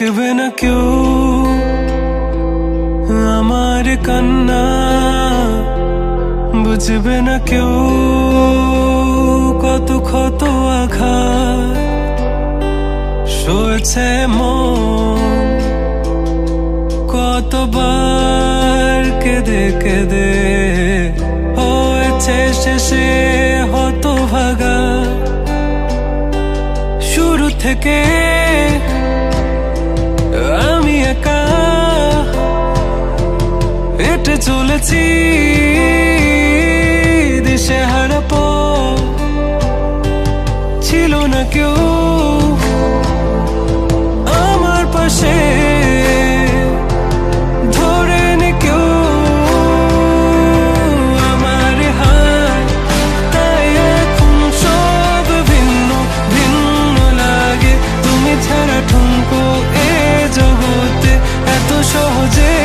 দেখবে না কেউ আমার কান্না, বুঝবে না কেউ কত ক্ষত আঘাত সয়েছে মন, কতবার কেঁদে কেঁদে হয়েছে শেষে হতভাগা। শুরু থেকে আমি একা হেঁটে চলেছি দিশেহারা পথ, ছিল না কেউ আমার পাশে ধরে নি কেউ আমার হাত, তাই এখন সব ভিন্ন ভিন্ন লাগে। তুমি ছাড়া ঠুনকো এ জগতে এত সহজে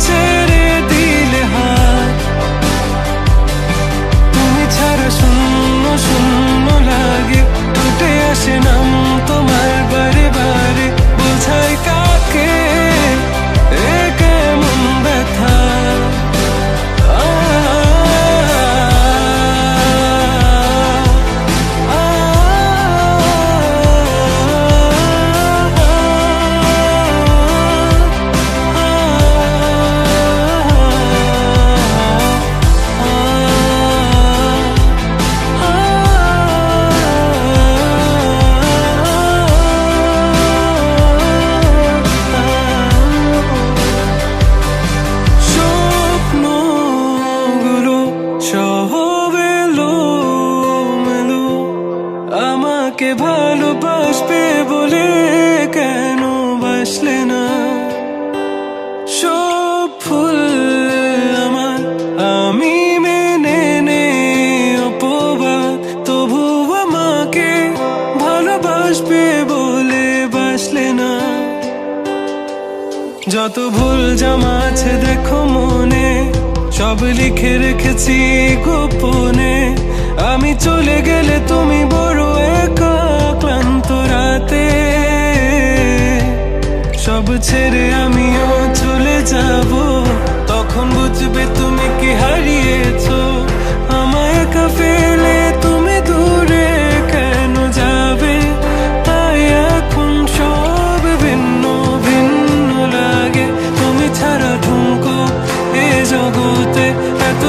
ছেড়ে দিলে হাত, তুমি ছাড়া শূন্য শূন্য লাগে। টুটে আসে নাম তোমার বারে বারে, বোঝাই কাকে এ কেমন ব্যথা। আমাকে ভালোবাসবে বলে কেন বাসলে না? সব ফুল আমার আমি মেনে নে অপবাদ, তবু আমাকে ভালোবাসবে বলে বাসলে না। যত ভুল জামা আছে দেখো মনে, সব লিখে রেখেছি গোপনে। আমি চলে গেলে তুমি বড় একা ক্লান্ত রাতে, সব ছেড়ে আমিও চলে যাব, তখন বুঝবে তুমি কি হারিয়েছো। আমায় একা ফেলে তুমি দূরে কেন যাবে, তাই এখন সব ভিন্ন ভিন্ন লাগে। তুমি ছাড়া ঠুনকো এ জগতে এত